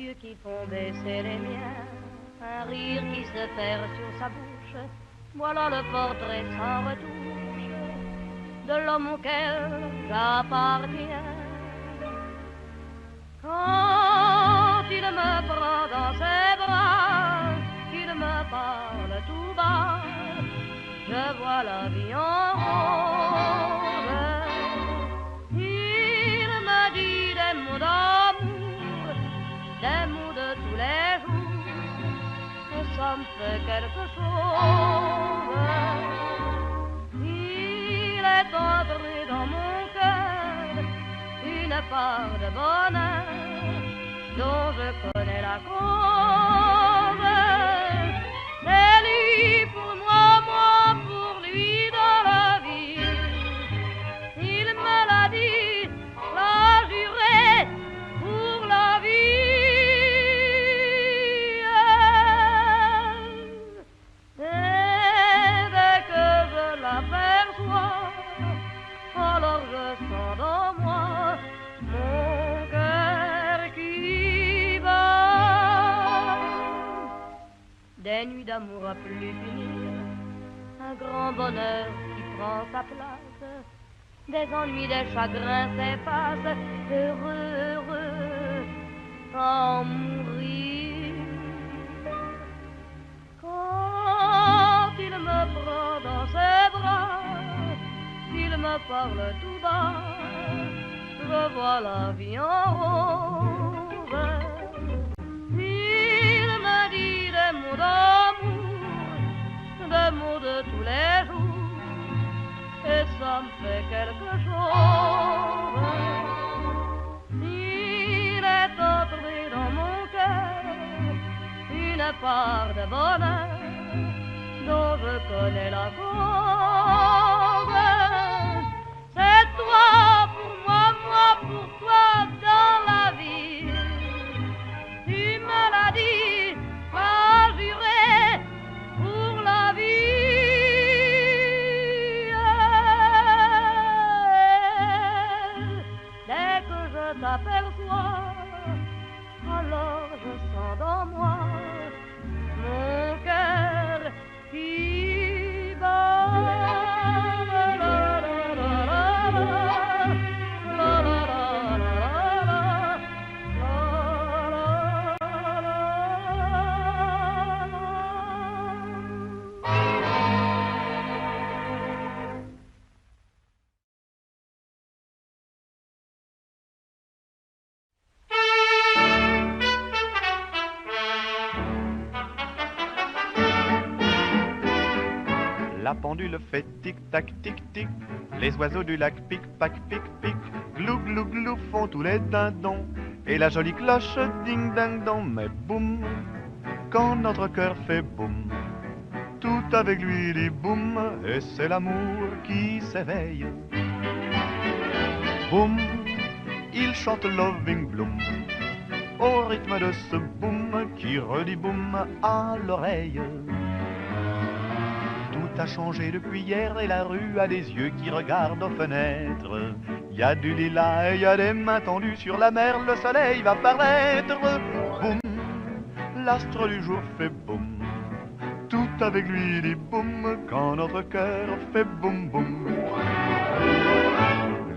yeux qui font baisser les miens, un rire qui se perd sur sa bouche. Voilà le portrait sans retouche de l'homme auquel j'appartiens. Quand il me prend dans ses bras, qu'il me parle tout bas, je vois la vie en rose. Il me dit des mots d'amour, des mots de tous les jours, et ça me fait quelque chose. Il est entré dans mon cœur une part de bonheur dont je connais la cause. C'est lui pour moi, moi pour lui dans la vie. Il me l'a dit, l'a juré pour la vie. Et dès que je l'aperçois, alors je sens dans moi mon cœur qui bat. Des nuits d'amour à plus finir, un grand bonheur qui prend sa place, des ennuis, des chagrins s'effacent, heureux, heureux, à en mourir. Quand il me prend dans ses bras, il me parle tout bas, je vois la vie en rose. Il me dit des mots d'amour, des mots de tous les jours, et ça me fait quelque chose. Il est entré dans mon cœur une part de bonheur dont je connais la cause. C'est toi pour moi, moi pour toi dans la vie. Tu me l'as dit, m'as juré pour la vie. Dès que je t'aperçois, alors je sens dans moi mon cœur qui bat. La pendule fait tic-tac, tic-tic. Les oiseaux du lac pic-pac, pic-pic. Glou, glou, glou font tous les dindons. Et la jolie cloche ding-ding-dong. Mais boum, quand notre cœur fait boum, tout avec lui dit boum. Et c'est l'amour qui s'éveille. Boum, il chante Loving Bloom au rythme de ce boum qui redit boum à l'oreille. Tout a changé depuis hier et la rue a des yeux qui regardent aux fenêtres. Il y a du lilas et il y a des mains tendues sur la mer, le soleil va paraître. Boum, l'astre du jour fait boum, tout avec lui dit boum quand notre cœur fait boum boum.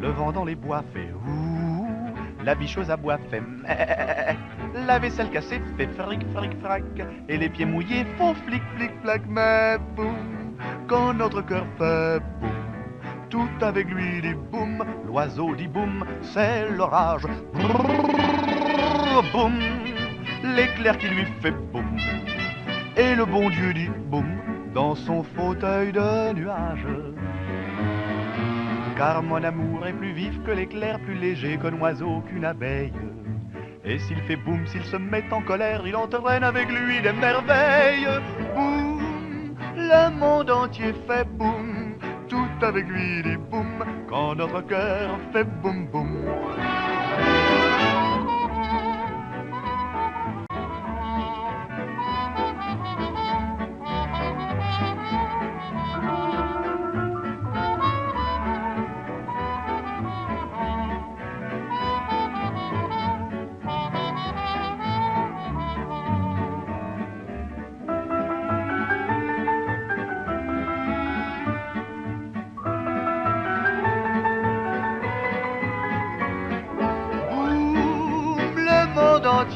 Le vent dans les bois fait ouh, la bicheuse à bois fait meh, la vaisselle cassée fait fric fric frac et les pieds mouillés font flic flic flac. Mais boum, quand notre cœur fait boum, tout avec lui dit boum, l'oiseau dit boum, c'est l'orage. Brrr, boum, l'éclair qui lui fait boum, et le bon Dieu dit boum dans son fauteuil de nuage. Car mon amour est plus vif que l'éclair, plus léger qu'un oiseau, qu'une abeille. Et s'il fait boum, s'il se met en colère, il entraîne avec lui des merveilles. Boum, le monde entier fait boum, tout avec lui dit boum, quand notre cœur fait boum boum.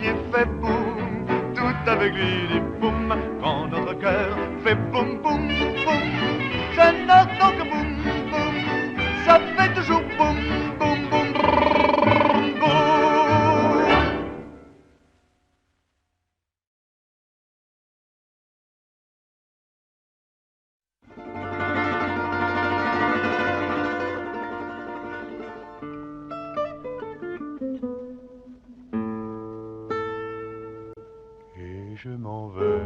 pied fait boum, tout avec lui dit boum, quand notre cœur fait boum, boum, boum, je n'entends que boum, boum, ça fait toujours boum, boum, boum, boum, boum. Et je m'en vais,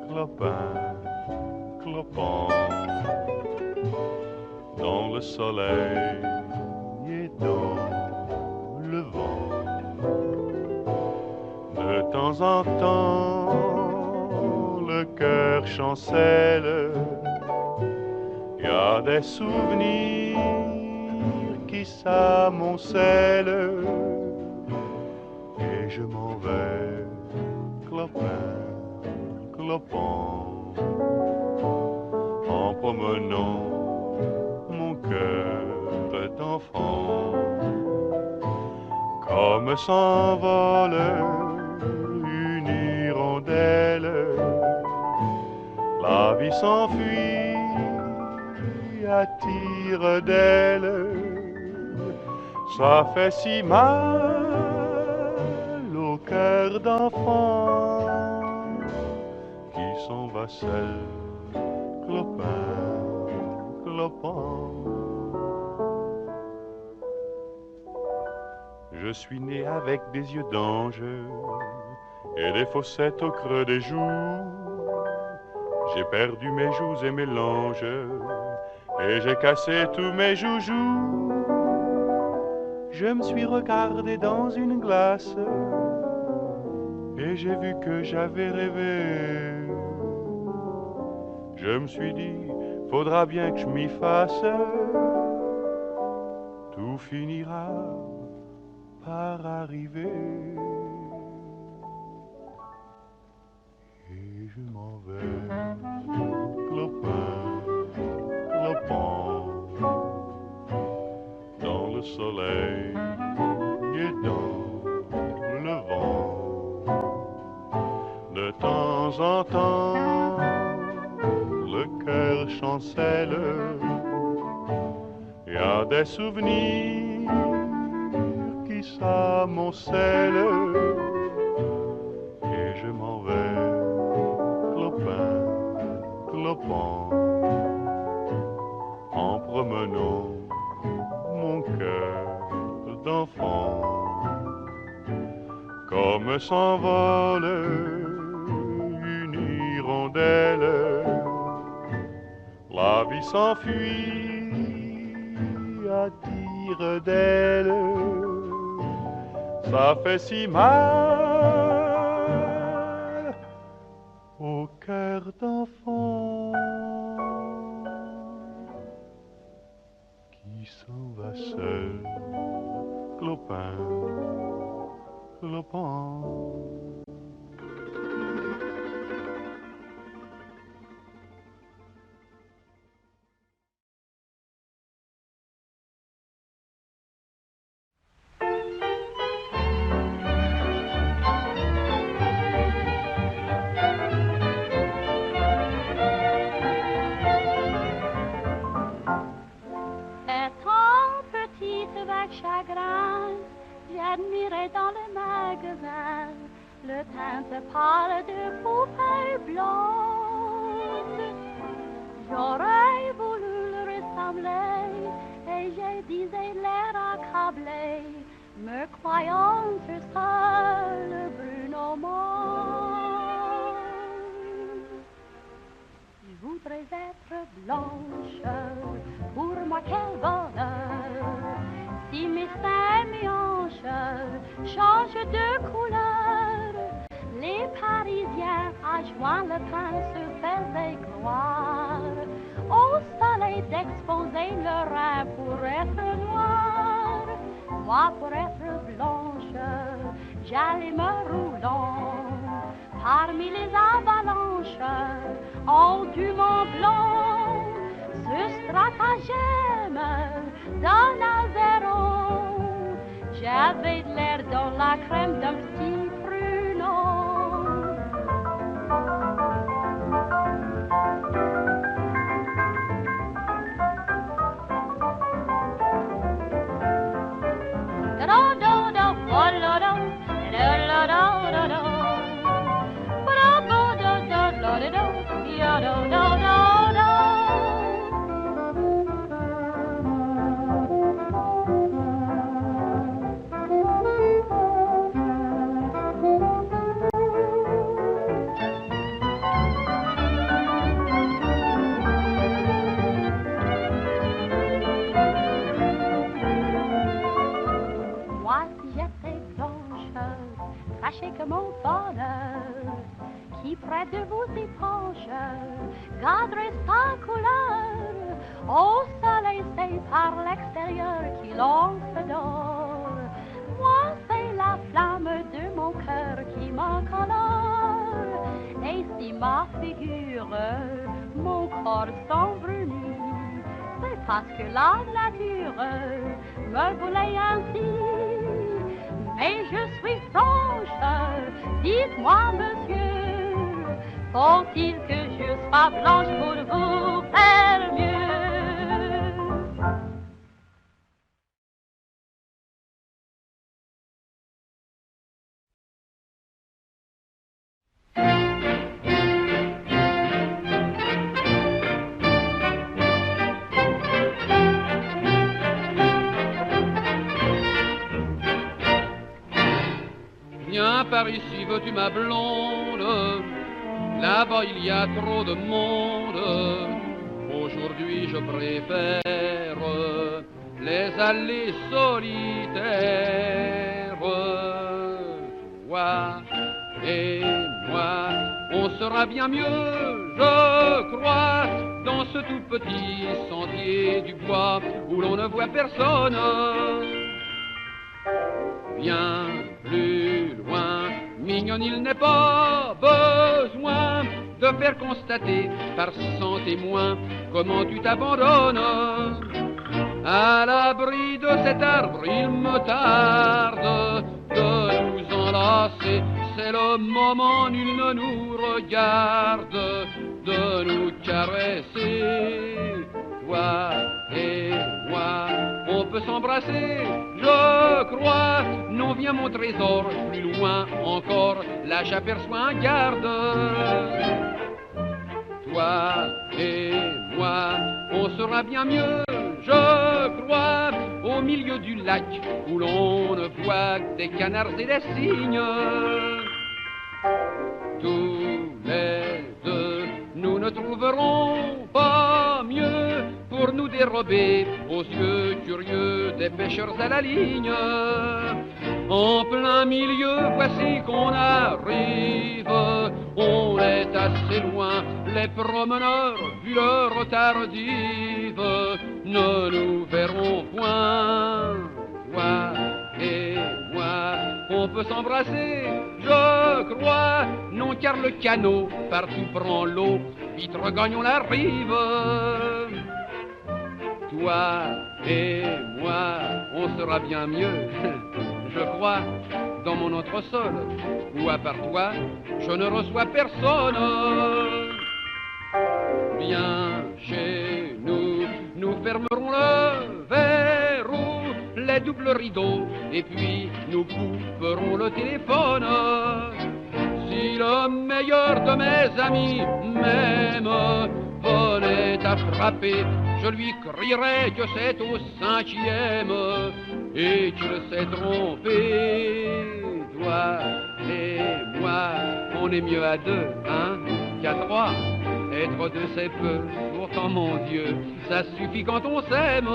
clopin, clopant, dans le soleil et dans le vent. De temps en temps, le cœur chancelle, y a des souvenirs qui s'amoncellent, et je m'en vais, clopin, clopant, en promenant mon cœur d'enfant, comme s'envole une hirondelle, la vie s'enfuit à tire d'aile, ça fait si mal au cœur d'enfant qui s'en va seul, clopin, clopant. Je suis né avec des yeux d'ange et des fossettes au creux des joues. J'ai perdu mes joues et mes langes et j'ai cassé tous mes joujoux. Je me suis regardé dans une glace et j'ai vu que j'avais rêvé. Je me suis dit, faudra bien que je m'y fasse, tout finira par arriver. Et je m'en vais, clopin, clopant, dans le soleil et dans le vent. De temps en temps, le cœur chancelle, y a des souvenirs qui s'amoncellent, et je m'en vais, clopin, clopant, en promenant mon cœur d'enfant, comme s'envole une hirondelle, la vie s'enfuit à tire d'aile, ça fait si mal au cœur d'enfant qui s'en va seul, clopin, clopant. J'admirais dans le magasin le teinte pâle de poupées blondes. J'aurais voulu le ressembler et je disais l'air accablé, me croyant tout seul Bruno Mars. Je voudrais être blanche, pour moi quel bonheur. Si mes seins, mes hanches changent de couleur, les Parisiens à juin le pain se faisaient gloire au soleil d'exposer leurs reins pour être noirs. Moi pour être blanche, j'allais me roulant parmi les avalanches en du Mont Blanc. Ce stratagème d'un Azéron, j'avais de l'air dans la crème d'un petit Sachez que mon bonheur, qui près de vous épanche, garderait sa couleur au soleil, c'est par l'extérieur qui l'on se dort. Moi, c'est la flamme de mon cœur qui m'encolore. Et si ma figure, mon corps s'embrunit, c'est parce que la nature me voulait ainsi. Mais je suis franche, dites-moi, monsieur, faut-il que je sois blanche pour vous faire mieux? Viens par ici, veux-tu ma blonde? Là-bas il y a trop de monde. Aujourd'hui je préfère les allées solitaires. Toi et moi, on sera bien mieux, je crois, dans ce tout petit sentier du bois où l'on ne voit personne. Bien plus loin, mignonne, il n'est pas besoin de faire constater par 100 témoins comment tu t'abandonnes. À l'abri de cet arbre, il me tarde de nous enlacer. C'est le moment, nul ne nous regarde, de nous caresser. Toi et moi, on peut s'embrasser, je crois. Non, viens mon trésor, plus loin encore, là j'aperçois un garde. Toi et moi, on sera bien mieux, je crois, au milieu du lac où l'on ne voit que des canards et des cygnes. Tous les deux, nous ne trouverons pas mieux pour nous dérober aux yeux curieux des pêcheurs à la ligne. En plein milieu, voici qu'on arrive, on est assez loin, les promeneurs, vu l'heure tardive, ne nous verront point. Toi et moi, on peut s'embrasser, je crois, non car le canot partout prend l'eau, vite regagnons la rive. Toi et moi, on sera bien mieux, je crois, dans mon autre sol, où à part toi, je ne reçois personne. Viens chez nous, nous fermerons le verrou, les doubles rideaux, et puis nous couperons le téléphone. Si le meilleur de mes amis m'aime, venait à frapper, je lui crierai que c'est au 5e et qu'il s'est trompé. Toi et moi, on est mieux à 2, hein, qu'à 3. Être 2 c'est peu, pourtant mon Dieu, ça suffit quand on s'aime.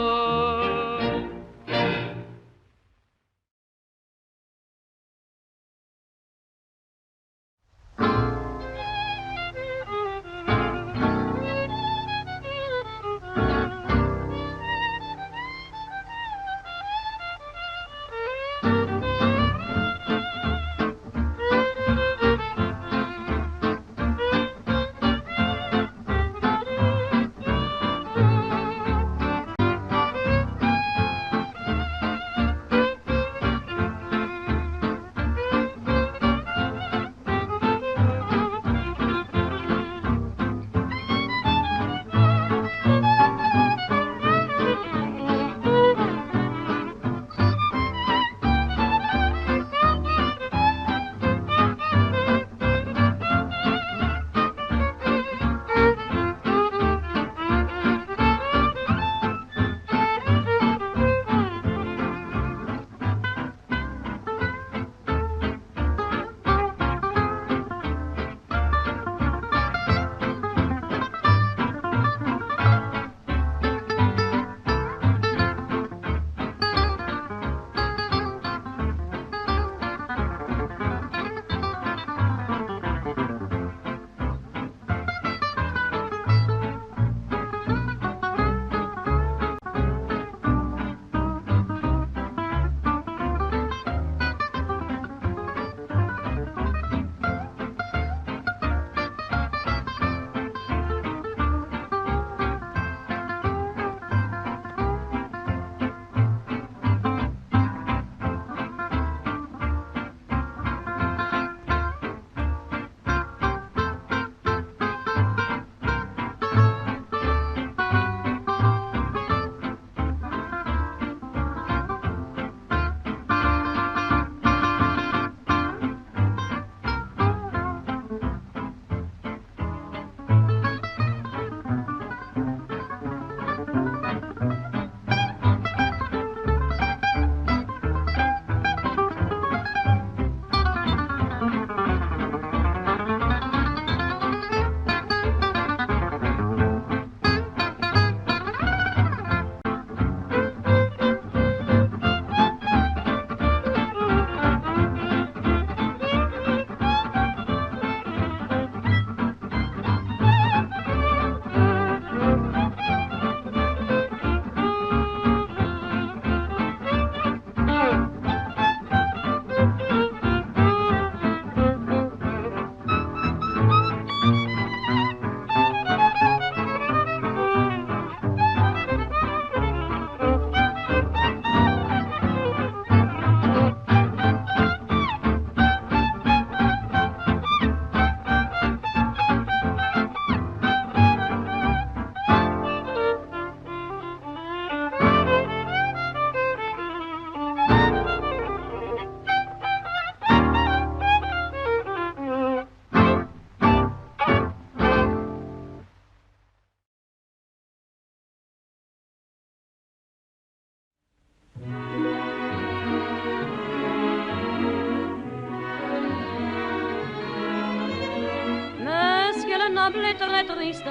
noble est très triste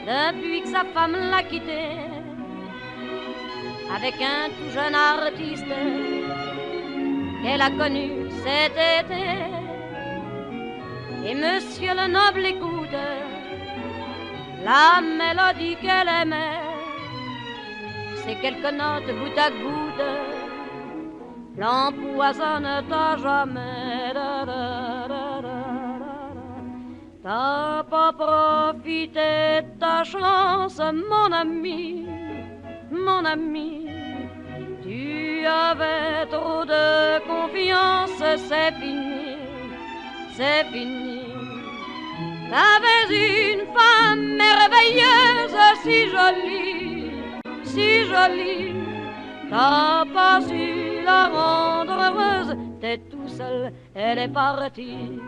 depuis que sa femme l'a quitté avec un tout jeune artiste qu'elle a connu cet été. Et monsieur le noble écoute la mélodie qu'elle aimait, ces quelques notes goutte à goutte l'empoisonnent à jamais. T'as pas profité de ta chance, mon ami, mon ami. Tu avais trop de confiance, c'est fini, c'est fini. T'avais une femme merveilleuse, si jolie, si jolie. T'as pas su la rendre heureuse, t'es tout seul, elle est partie.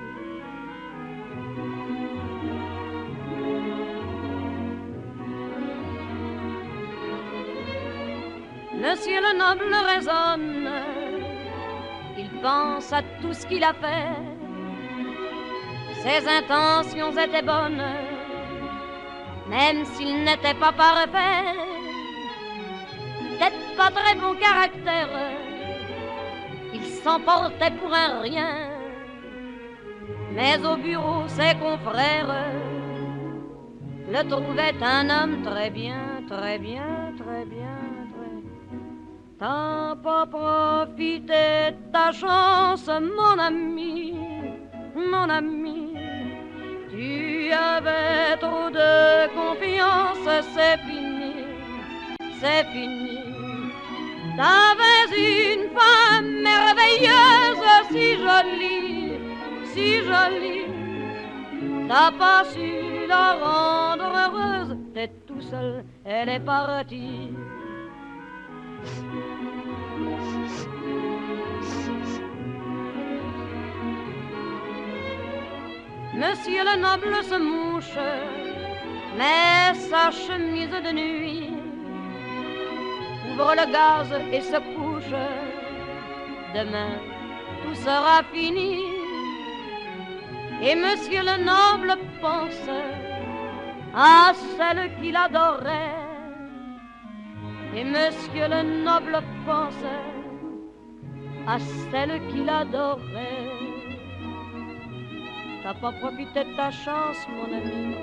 Monsieur le noble raisonne, il pense à tout ce qu'il a fait. Ses intentions étaient bonnes, même s'il n'était pas parfait. Peut-être pas très bon caractère, il s'emportait pour un rien. Mais au bureau, ses confrères le trouvaient un homme très bien, très bien, très bien. T'as pas profité de ta chance, mon ami, mon ami. Tu avais trop de confiance, c'est fini, c'est fini. T'avais une femme merveilleuse, si jolie, si jolie. T'as pas su la rendre heureuse, t'es tout seul, elle est partie. Monsieur le noble se mouche, met sa chemise de nuit, ouvre le gaz et se couche. Demain, tout sera fini. Et monsieur le noble pense à celle qu'il adorait. Et monsieur le noble pense à celle qu'il adorait. T'as pas profité de ta chance, mon ami.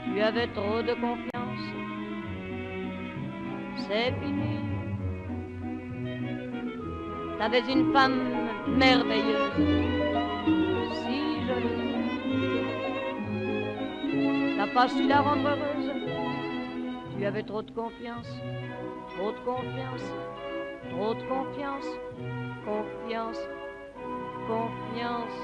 Tu avais trop de confiance. C'est fini. T'avais une femme merveilleuse, si jolie. T'as pas su la rendre heureuse. Tu avais trop de confiance, trop de confiance, trop de confiance, confiance, confiance.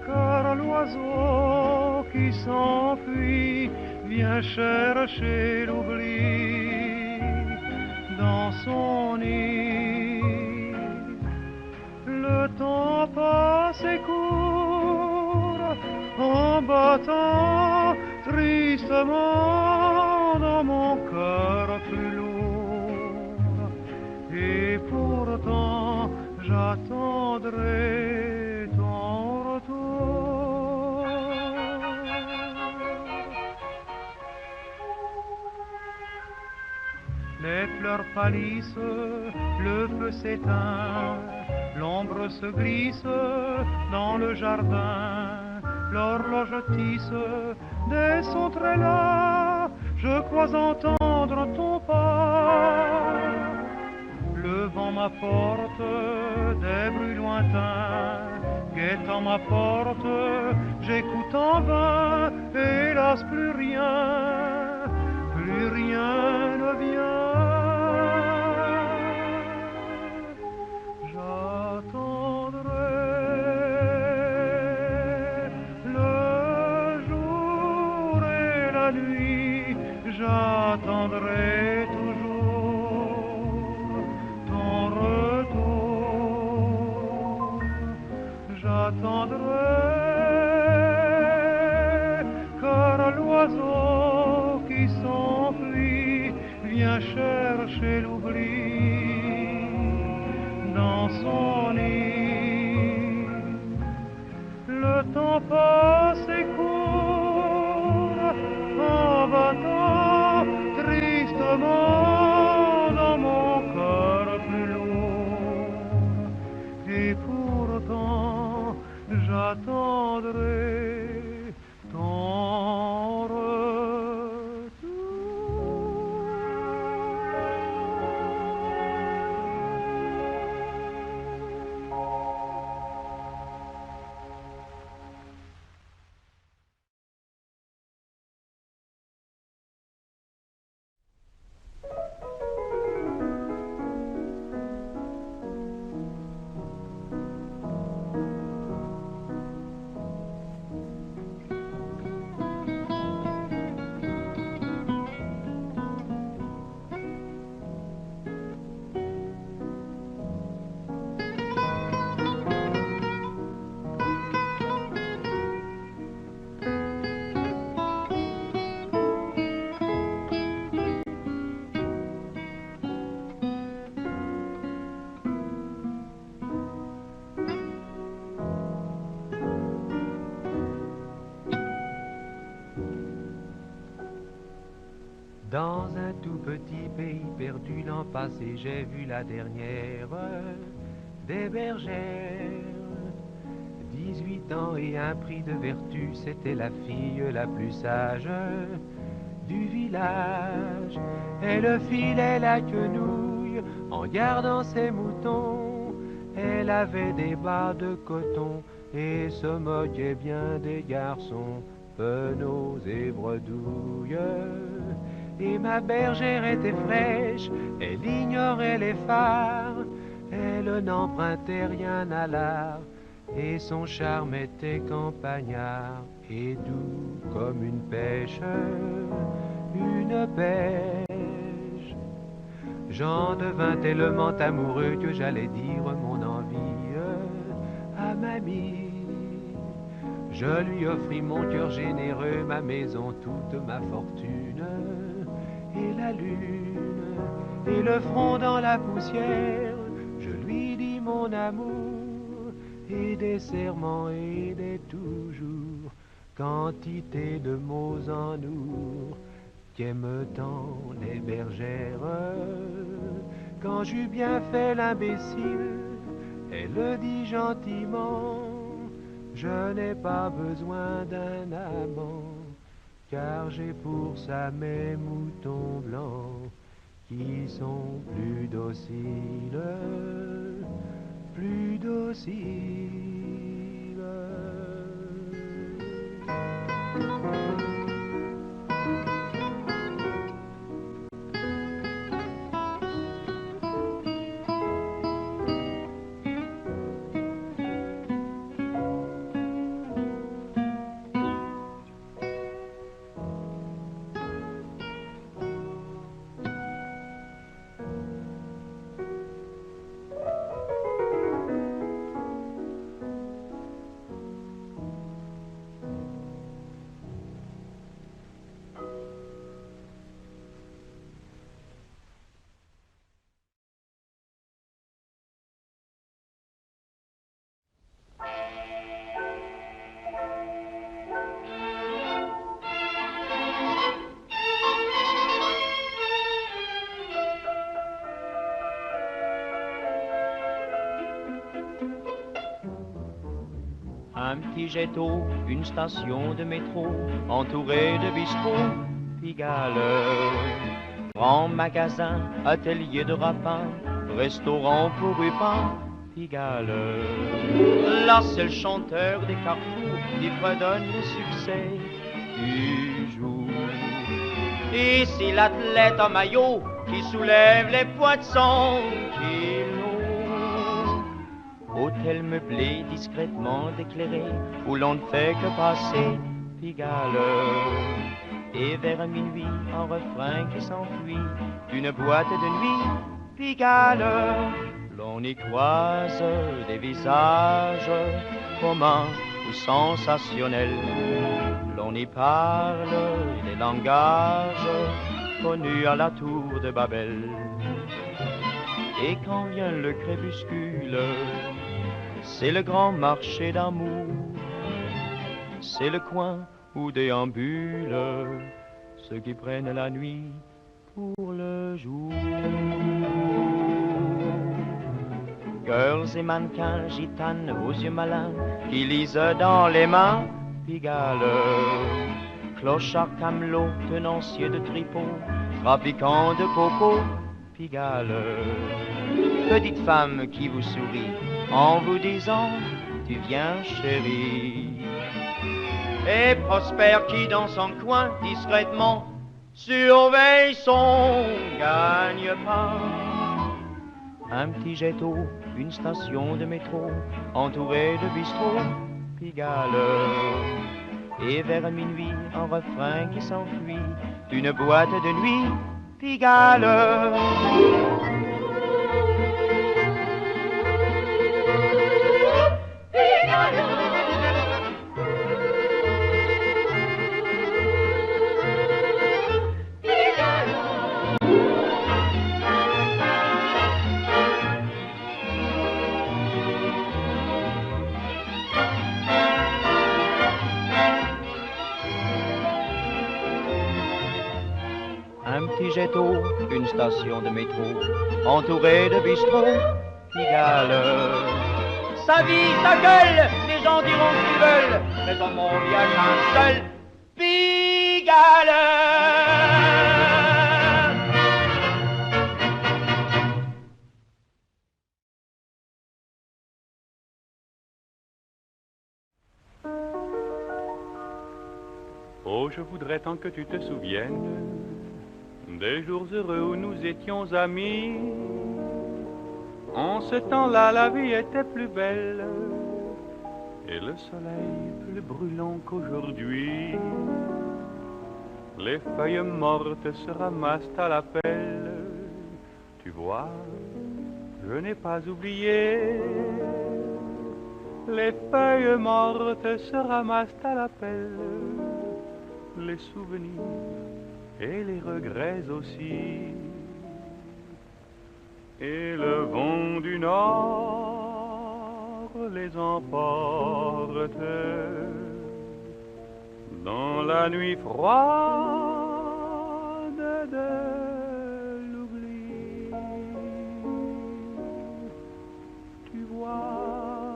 Car l'oiseau qui s'enfuit vient chercher l'oubli dans son nid. Le temps passe et court en battant tristement dans mon cœur plus lourd. Et pourtant j'attendrai ton retour. Les fleurs pâlissent, le feu s'éteint, l'ombre se glisse dans le jardin, l'horloge tisse des sons très las, je crois entendre ton pas. Le vent m'apporte des bruits lointains, guettant dans ma porte, j'écoute en vain, hélas plus rien ne vient. J'attendrai le jour et la nuit, j'attendrai toujours ton retour. J'attendrai car l'oiseau qui s'enfuit vient chercher l'oubli dans son nid. Le temps passe et court en battant tristement dans mon cœur plus lourd. Et pourtant j'attendrai ton retour. Dans un tout petit pays perdu l'an passé, j'ai vu la dernière des bergères. 18 ans et un prix de vertu, c'était la fille la plus sage du village. Elle filait la quenouille en gardant ses moutons. Elle avait des bas de coton et se moquait bien des garçons, penauds et bredouilles. Et ma bergère était fraîche, elle ignorait les phares, elle n'empruntait rien à l'art, et son charme était campagnard, et doux comme une pêche, une pêche. J'en devins tellement amoureux que j'allais dire mon envie à mamie. Je lui offris mon cœur généreux, ma maison, toute ma fortune, et la lune, et le front dans la poussière. Je lui dis mon amour, et des serments et des toujours, quantité de mots en nous, qu'aiment tant les bergères. Quand j'eus bien fait l'imbécile, elle le dit gentiment, je n'ai pas besoin d'un amant, car j'ai pour ça mes moutons blancs qui sont plus dociles, plus dociles. Un petit jet d'eau, une station de métro, entourée de bistrots, Pigalle. Grand magasin, atelier de rapin, restaurant pour Rupin, Pigalle. là c'est le chanteur des carrefours qui fredonne le succès du jour. Ici l'athlète en maillot qui soulève les poids de 100 kilos. Hôtel meublé discrètement éclairé où l'on ne fait que passer Pigalle. Et vers minuit un refrain qui s'enfuit d'une boîte de nuit Pigalle. L'on y croise des visages communs ou sensationnels. L'on y parle des langages connus à la tour de Babel. Et quand vient le crépuscule, c'est le grand marché d'amour. C'est le coin où déambulent ceux qui prennent la nuit pour le jour. Girls et mannequins, gitanes aux yeux malins, qui lisent dans les mains Pigalle. Clochard camelot, tenancier de tripot, trafiquant de coco, Pigalle. Petite femme qui vous sourit en vous disant tu viens chérie. Et Prosper qui dans son coin discrètement surveille son gagne-pain. Un petit jet d'eau, une station de métro entourée de bistrots, Pigalle. Et vers minuit un refrain qui s'enfuit d'une boîte de nuit, Pigalle. Un petit jet d'eau, une station de métro, entourée de bistrots, Pigalle. Sa vie, sa gueule, les gens diront ce qu'ils veulent, mais dans mon monde, il n'y a qu'un seul, Pigalle. Oh, je voudrais tant que tu te souviennes des jours heureux où nous étions amis. En ce temps-là, la vie était plus belle et le soleil plus brûlant qu'aujourd'hui. Les feuilles mortes se ramassent à la pelle. Tu vois, je n'ai pas oublié. Les feuilles mortes se ramassent à la pelle. Les souvenirs et les regrets aussi. Et le vent du nord les emporte dans la nuit froide de l'oubli. Tu vois,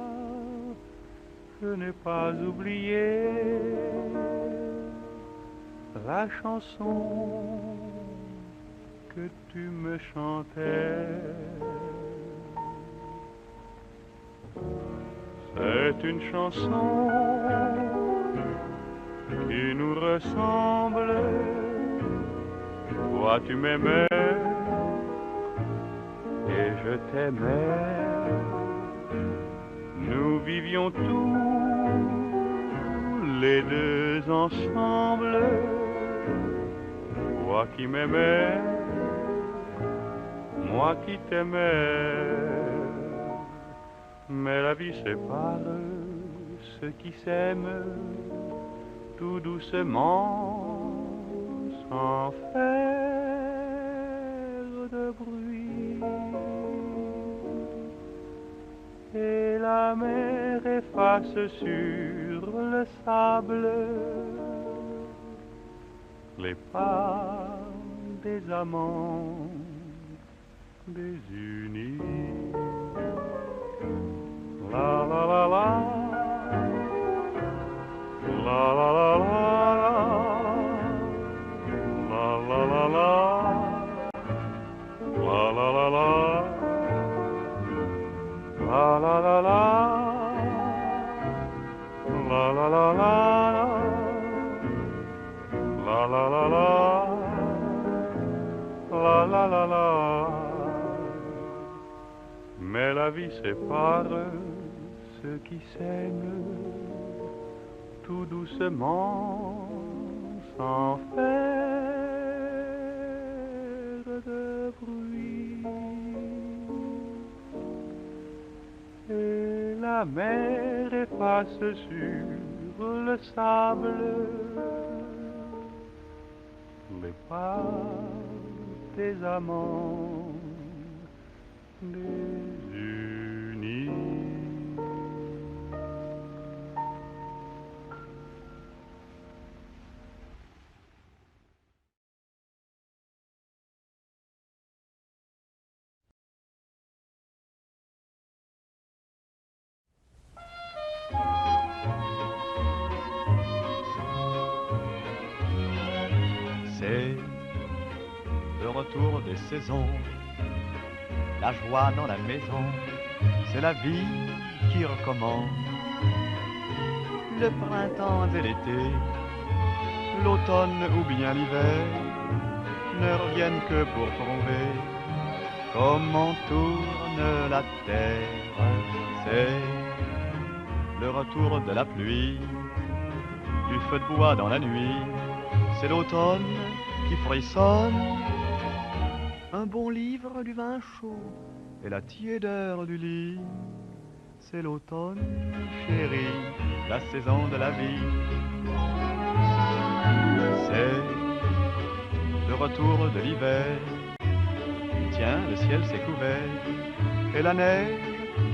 je n'ai pas oublié la chanson que tu me chantais. C'est une chanson qui nous ressemble. Toi tu m'aimais et je t'aimais. Nous vivions tous les deux ensemble. Toi qui m'aimais, moi qui t'aimais. Mais la vie sépare ceux qui s'aiment tout doucement, sans faire de bruit. Et la mer efface sur le sable les pas des amants désunis. La la la la, la la la la, la la la la, la la la la, la la la la, sépare ceux qui s'aiment tout doucement sans faire de bruit. Et la mer efface sur le sable les pas des amants désunis. C'est le retour des saisons, la joie dans la maison, c'est la vie qui recommence. Le printemps et l'été, l'automne ou bien l'hiver, ne reviennent que pour prouver comment tourne la terre. C'est le retour de la pluie, du feu de bois dans la nuit, c'est l'automne qui frissonne. Un bon livre, du vin chaud et la tiédeur du lit, c'est l'automne, chérie, la saison de la vie. C'est le retour de l'hiver, tiens, le ciel s'est couvert et la neige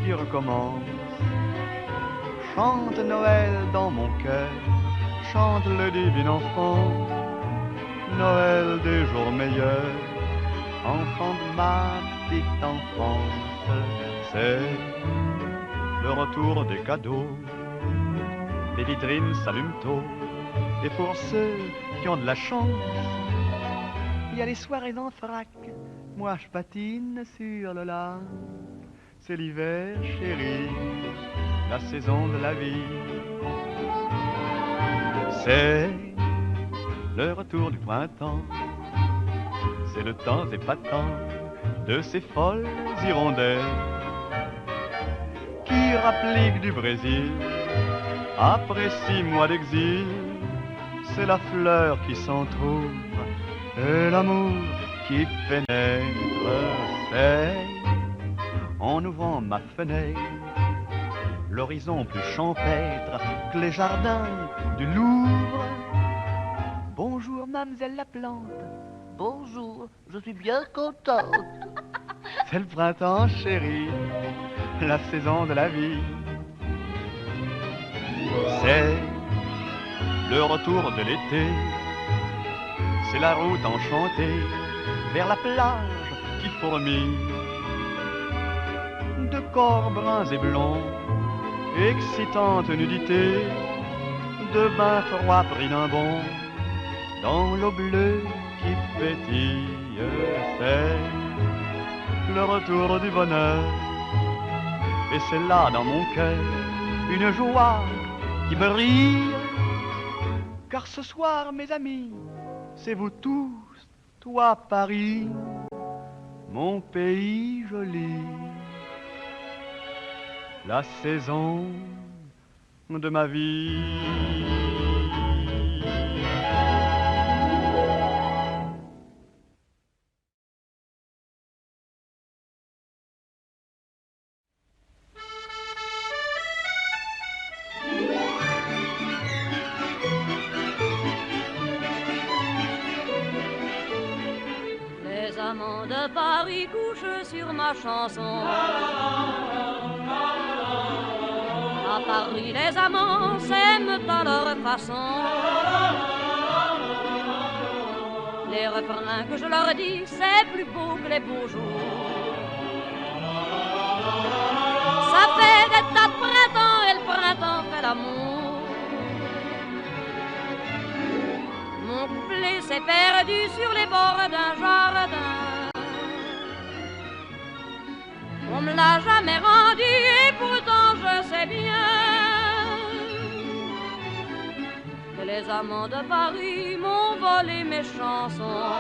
qui recommence. Chante Noël dans mon cœur, chante le divin enfant, Noël des jours meilleurs, enfant de ma petite enfance. C'est le retour des cadeaux, les vitrines s'allument tôt, et pour ceux qui ont de la chance, il y a les soirées en frac, moi je patine sur le lac. C'est l'hiver, chérie, la saison de la vie. C'est le retour du printemps, c'est le temps épatant de ces folles hirondelles qui rappliquent du Brésil après 6 mois d'exil. C'est la fleur qui s'entr'ouvre et l'amour qui pénètre. C'est en ouvrant ma fenêtre l'horizon plus champêtre que les jardins du Louvre. Bonjour, mademoiselle la plante. Bonjour, je suis bien contente. C'est le printemps, chérie, la saison de la vie. C'est le retour de l'été, c'est la route enchantée vers la plage qui fourmille de corps bruns et blonds, excitante nudité, de bains froids pris d'un bond dans l'eau bleue qui pétille. C'est le retour du bonheur, et c'est là dans mon cœur une joie qui brille, car ce soir, mes amis, c'est vous tous, toi Paris, mon pays joli, la saison de ma vie. Les amants de Paris couchent sur ma chanson. À Paris, les amants s'aiment à leur façon. Les refrains que je leur dis, c'est plus beau que les beaux jours. Ça fait des tas de printemps et le printemps fait l'amour. Mon couplet s'est perdu sur les bords d'un jardin. On me l'a jamais rendu et pourtant je sais bien que les amants de Paris m'ont volé mes chansons.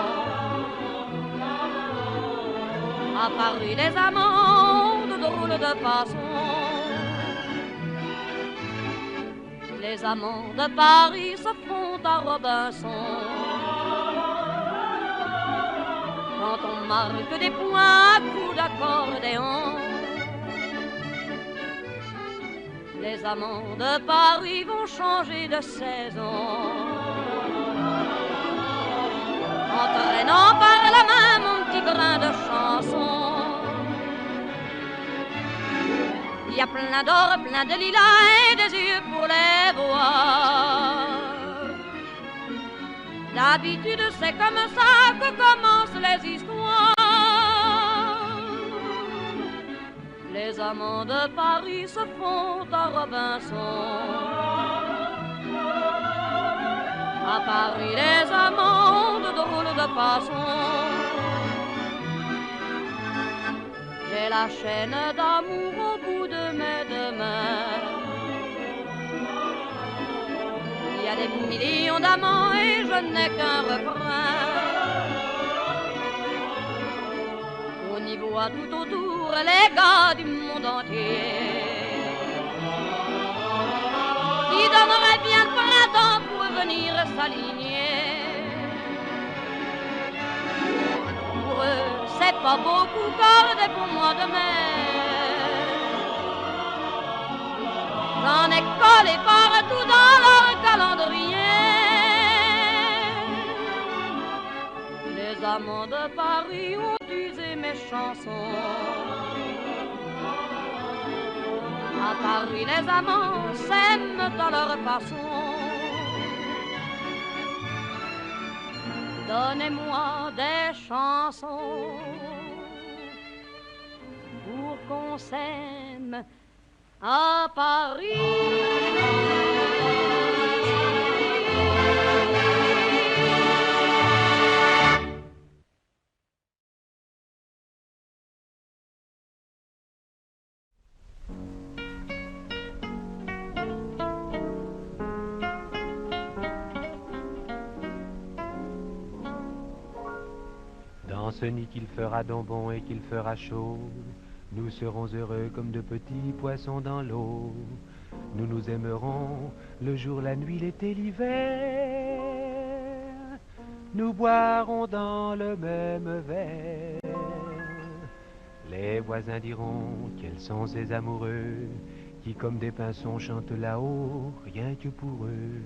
À Paris, les amants ont de drôle de façon. Les amants de Paris se font à Robinson. Quand on marque des points à coups d'accordéon, les amants de Paris vont changer de saison, entraînant par la main mon petit brin de chanson. Il y a plein d'or, plein de lilas et des yeux pour les voir. D'habitude c'est comme ça que commencent les histoires. Les amants de Paris se font à Robinson. À Paris les amants ont de drôles de façon. J'ai la chaîne d'amour au bout de mes deux mains. Il y a des millions d'amants et je n'ai qu'un refrain. On y voit tout autour les gars du monde entier qui donneraient bien le printemps pour venir s'aligner. Pour eux, c'est pas beaucoup car des bons mois de mai. J'en ai collé partout dans leur calendrier. Les amants de Paris ont usé mes chansons. À Paris les amants s'aiment à leur façon. Donnez-moi des chansons pour qu'on s'aime à Paris. Dans ce nid qu'il fera donc bon et qu'il fera chaud, nous serons heureux comme de petits poissons dans l'eau. Nous nous aimerons le jour, la nuit, l'été, l'hiver. Nous boirons dans le même verre. Les voisins diront quels sont ces amoureux qui comme des pinsons chantent là-haut, rien que pour eux.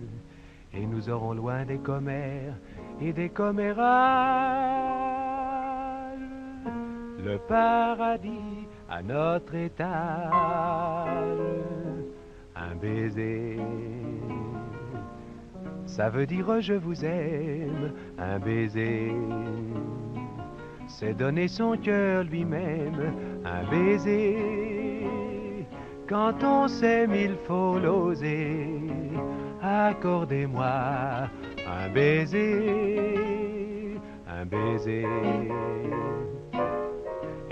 Et nous aurons loin des commères et des commérages le paradis à notre étage. Un baiser, ça veut dire je vous aime. Un baiser, c'est donner son cœur lui-même. Un baiser, quand on s'aime il faut l'oser. Accordez-moi un baiser, un baiser.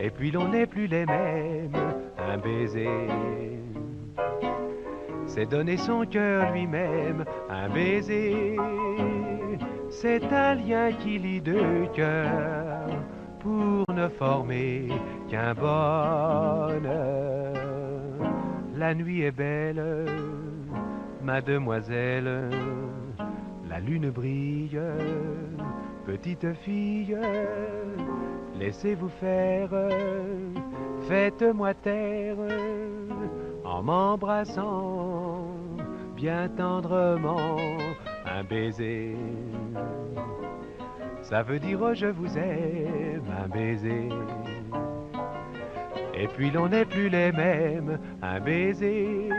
Et puis l'on n'est plus les mêmes. Un baiser, c'est donner son cœur lui-même. Un baiser, c'est un lien qui lie deux cœurs pour ne former qu'un bonheur. La nuit est belle, mademoiselle, la lune brille, petite fille, laissez-vous faire, faites-moi taire, en m'embrassant bien tendrement. Un baiser, ça veut dire oh, je vous aime. Un baiser, et puis l'on n'est plus les mêmes. Un baiser,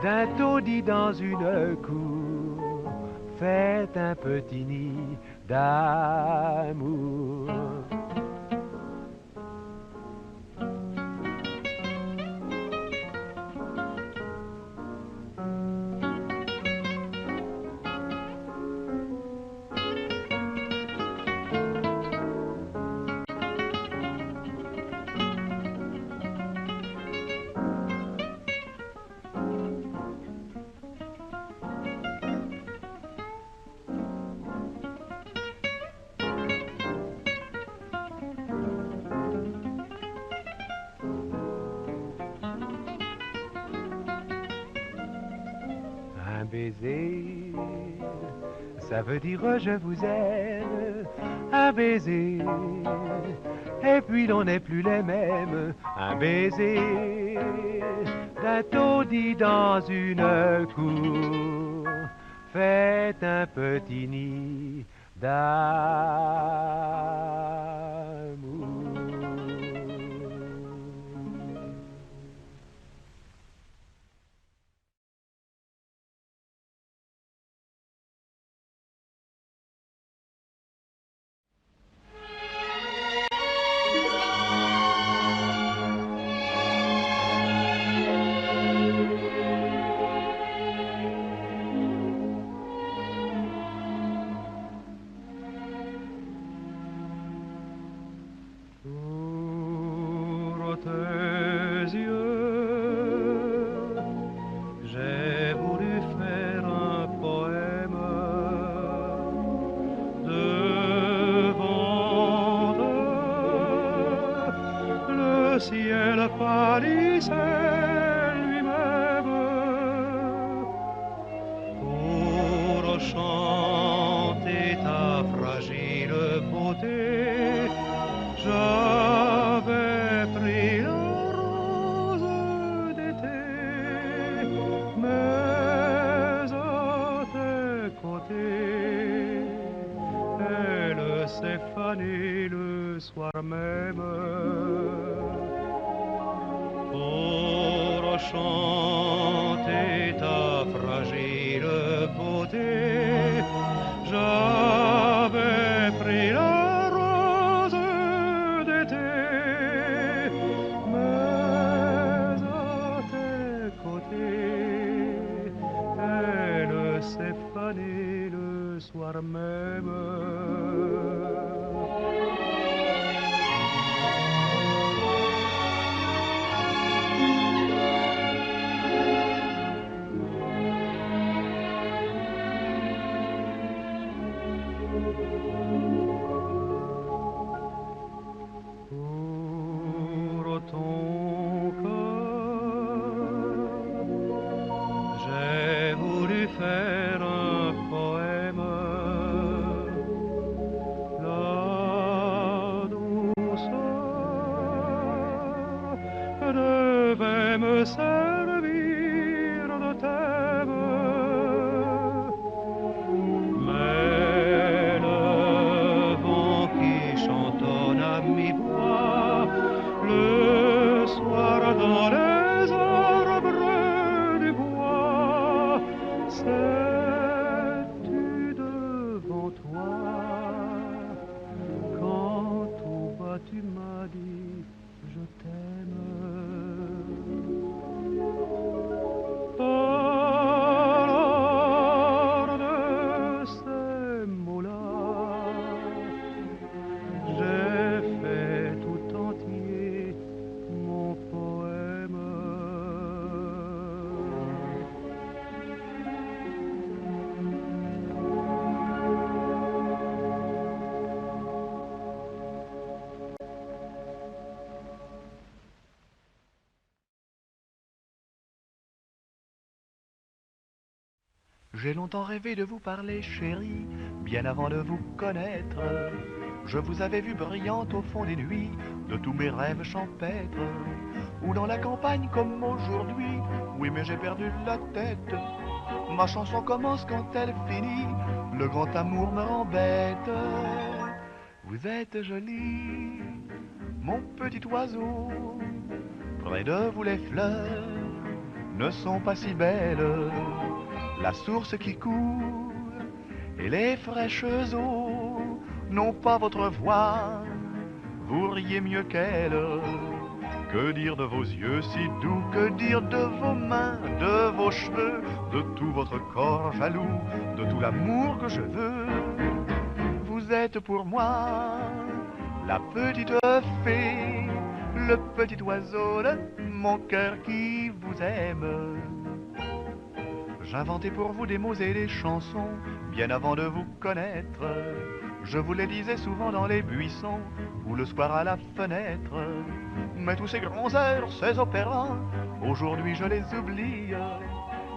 d'un taudis dans une cour, faites un petit nid d'amour. baiser, ça veut dire je vous aime. Un baiser, et puis l'on n'est plus les mêmes. Un baiser, d'un taudis dans une cour, faites un petit nid d'amour. Le soir même pour chanter ta fragile beauté, j'avais pris la rose d'été, mais à tes côtés elle s'est fanée le soir même. Faire un poème, la douceur devait me servir de thème, mais le vent qui chantonne à mi-voix le soir dans les arbres du bois, sais-tu devant toi, quand tout bas tu m'as dit je t'aime. Alors de ces mots-là, j'ai fait tout entier mon poème. J'ai longtemps rêvé de vous parler, chérie, bien avant de vous connaître. Je vous avais vu brillante au fond des nuits de tous mes rêves champêtres. Ou dans la campagne comme aujourd'hui, oui mais j'ai perdu la tête. Ma chanson commence quand elle finit, le grand amour me rend bête. Vous êtes jolie, mon petit oiseau, près de vous les fleurs ne sont pas si belles. La source qui court et les fraîches eaux n'ont pas votre voix, vous riez mieux qu'elle. Que dire de vos yeux si doux, que dire de vos mains, de vos cheveux, de tout votre corps jaloux, de tout l'amour que je veux. Vous êtes pour moi la petite fée, le petit oiseau de mon cœur qui vous aime. J'inventais pour vous des mots et des chansons, bien avant de vous connaître. Je vous les disais souvent dans les buissons, ou le soir à la fenêtre. Mais tous ces grands airs, ces opéras, aujourd'hui je les oublie.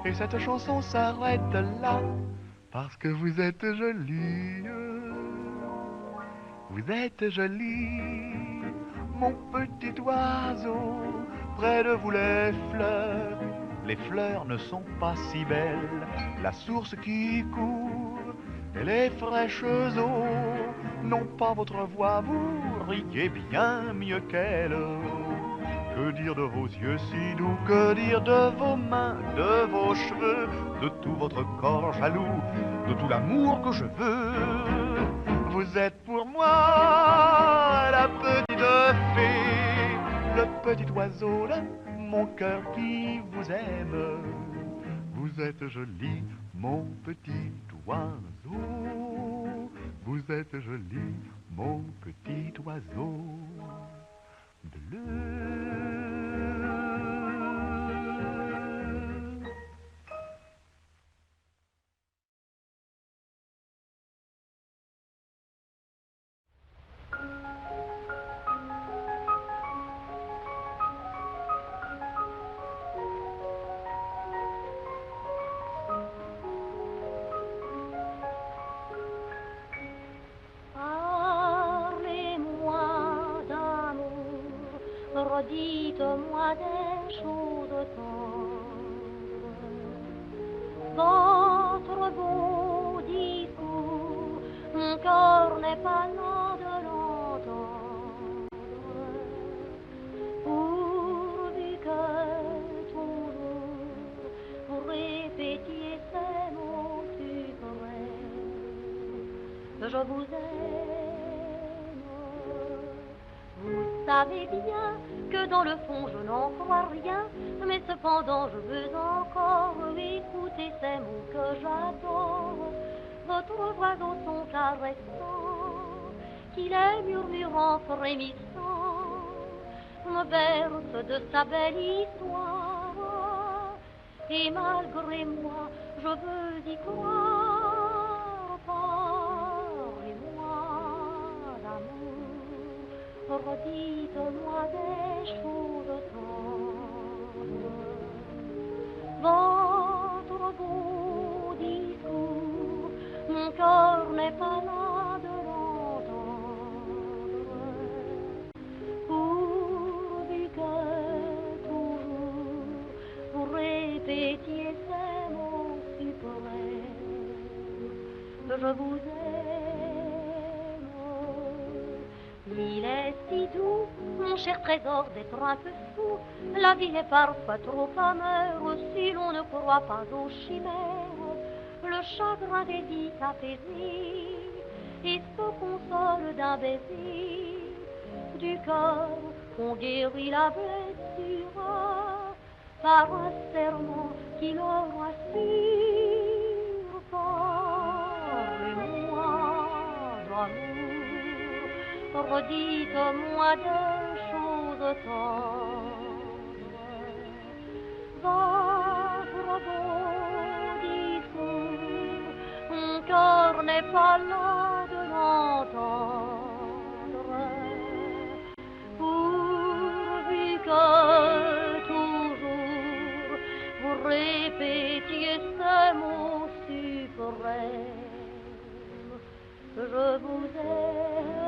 Et cette chanson s'arrête là, parce que vous êtes jolie. Vous êtes jolie, mon petit oiseau. Près de vous les fleurs ne sont pas si belles. La source qui court et les fraîches eaux n'ont pas votre voix, vous riez bien mieux qu'elle. Que dire de vos yeux si doux, que dire de vos mains, de vos cheveux, de tout votre corps jaloux, de tout l'amour que je veux. Vous êtes pour moi la petite fée, le petit oiseau de mon cœur qui vous aime. Vous êtes joli, mon petit oiseau. Vous êtes joli, mon petit oiseau bleu. Dites-moi des choses tendres. Votre beau discours, mon cœur n'est pas là de l'entendre. Pourvu que toujours vous répétiez ces mots suprêmes. Je vous aime. Vous savez bien que dans le fond je n'en crois rien, mais cependant je veux encore écouter ces mots que j'adore. Votre voix au son caressant, qui les murmurant frémissant, me berce de sa belle histoire. Et malgré moi, je veux y croire. Parlez-moi d'amour, redites-moi des choses tendres. Votre beau discours, mon cœur n'est pas là de l'entendre. Pourvu que toujours vous répétiez ces mots suprêmes, je vous aime. Il est si doux, mon cher trésor, d'être un peu fou. La vie est parfois trop amère si l'on ne croit pas aux chimères. Le chagrin des vies s'apaisit et se console d'un baiser. Du cœur, on guérit la blessure par un serment qui le rassure. Parlez-moi d'amour, redites-moi des choses tendres. Votre beau discours, mon cœur n'est pas là de l'entendre. Pourvu que toujours vous répétiez ces mots suprêmes, je vous aime.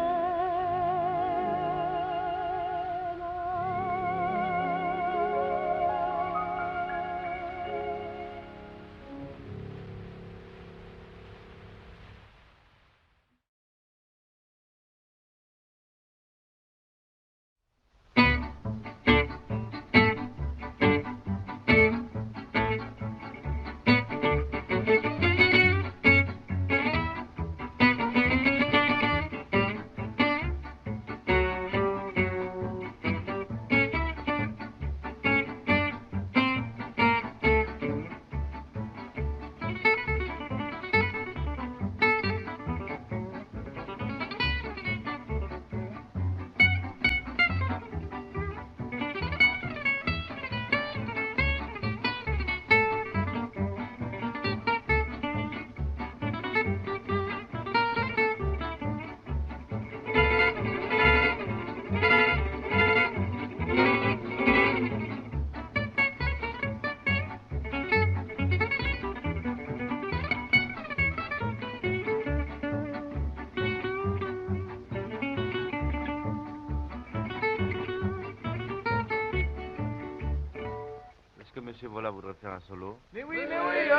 ces voix-là voudraient faire un solo. Mais oui, mais oui.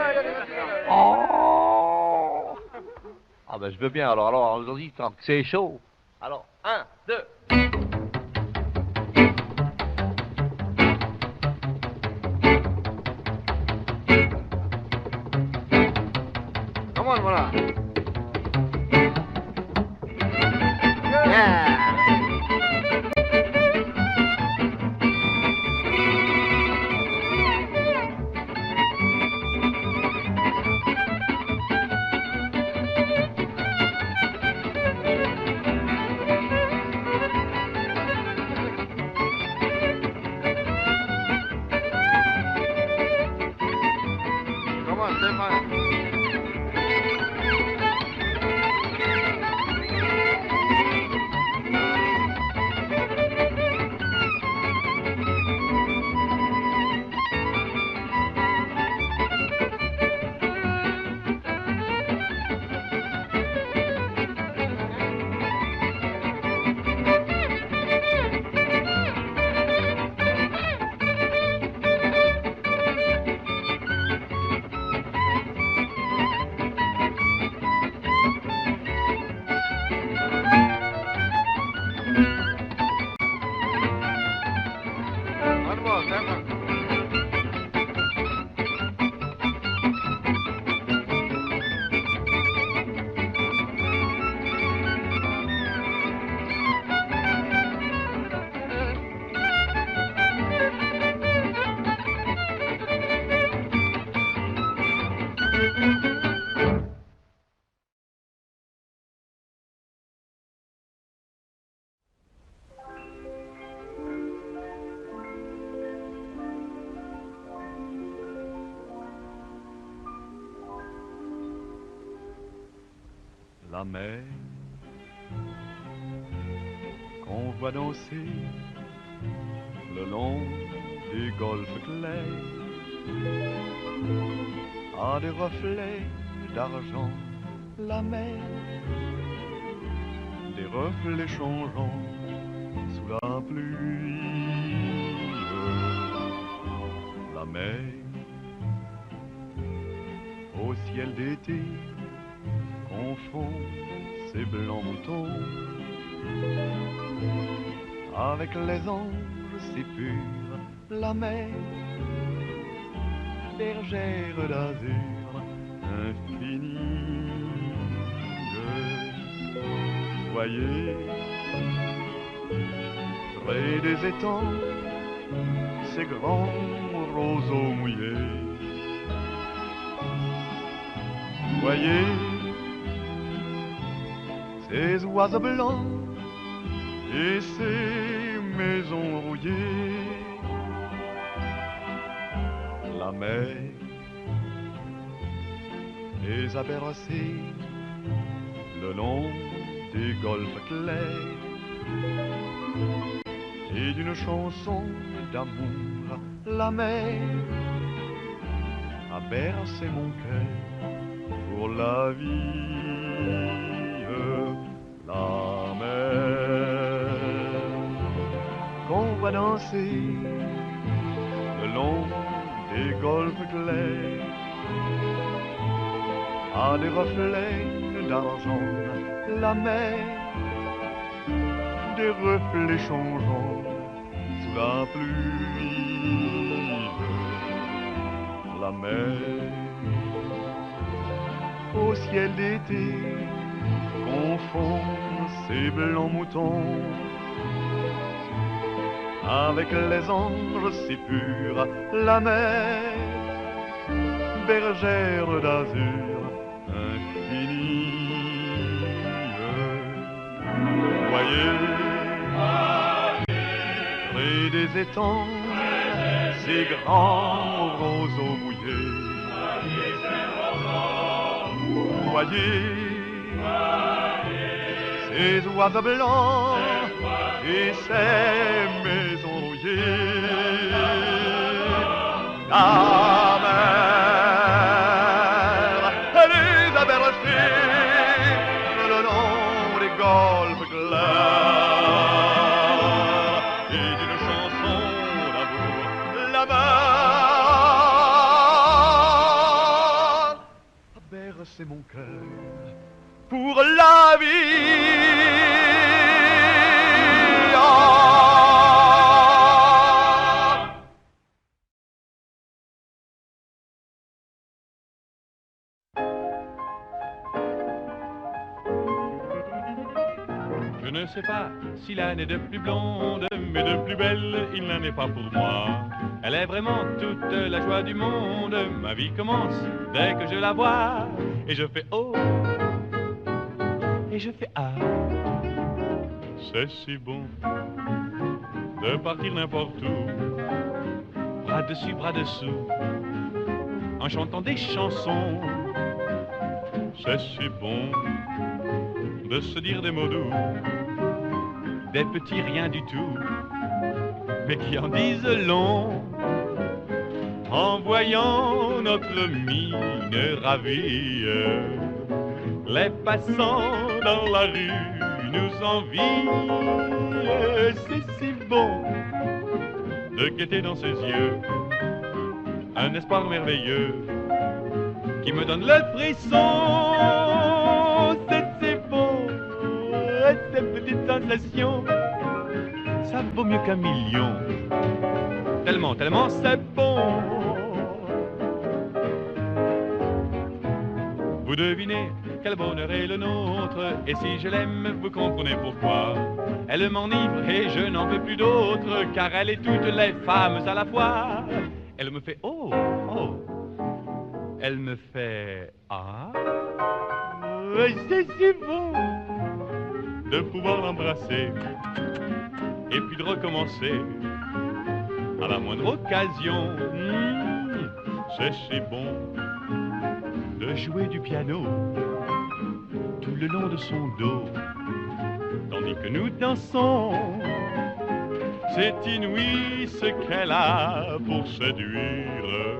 Oh ah ben je veux bien, alors aujourd'hui, tant que c'est chaud. Alors, 1, 2... Come on, voilà. Yeah. Come on, stay fine. La mer qu'on voit danser le long des golfes clairs a des reflets d'argent. La mer, des reflets changeants sous la pluie. La mer au ciel d'été confond ses blancs moutons avec les anges si purs. La mer, bergère d'azur infinie. Voyez, près des étangs, ces grands roseaux mouillés. Voyez, ces oiseaux blancs et ces maisons rouillées. La mer les a bercés le long des golfes clairs et d'une chanson d'amour. La mer a bercé mon cœur pour la vie. La mer qu'on voit danser le long des golfes clairs a des reflets d'argent. La mer, des reflets changeants sous la pluie. La mer au ciel d'été confond ses blancs moutons avec les anges si purs. La mer, bergère d'azur infinie. Voyez, près des étangs, ces grands roseaux mouillés. Voyez, ces oiseaux blancs et ces maisons rouillées. La mer, elle les a bercés le long des golfes clairs et d'une chanson d'amour. La mer c'est mon cœur pour la vie. Je ne sais pas si l'âne est de plus blonde, mais de plus belle, il n'en est pas pour moi. Elle est vraiment toute la joie du monde. Ma vie commence dès que je la vois. Et je fais oh, et je fais ah. C'est si bon de partir n'importe où, bras dessus, bras dessous, en chantant des chansons. C'est si bon de se dire des mots doux, des petits riens du tout, mais qui en disent long. En voyant notre mine ravie, les passants dans la rue nous envient. C'est si bon de guetter dans ses yeux un espoir merveilleux qui me donne le frisson. C'est si bon, ces petites sensations, ça vaut mieux qu'un million. Tellement, tellement c'est bon. Vous devinez quel bonheur est le nôtre, et si je l'aime, vous comprenez pourquoi. Elle m'enivre et je n'en veux plus d'autre, car elle est toutes les femmes à la fois. Elle me fait oh, oh. Elle me fait ah. C'est si bon de pouvoir l'embrasser et puis de recommencer à la moindre occasion. C'est si bon de jouer du piano tout le long de son dos tandis que nous dansons. C'est inouï ce qu'elle a pour séduire,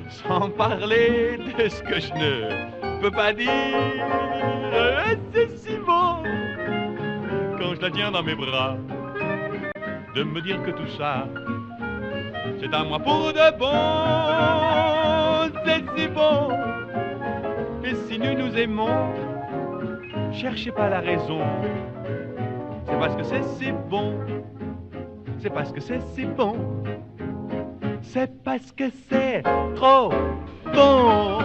sans parler de ce que je ne peux pas dire. C'est si bon quand je la tiens dans mes bras de me dire que tout ça c'est à moi pour de bon. C'est si bon. Et si nous nous aimons, cherchez pas la raison. C'est parce que c'est si bon. C'est parce que c'est si bon. C'est parce que c'est trop bon.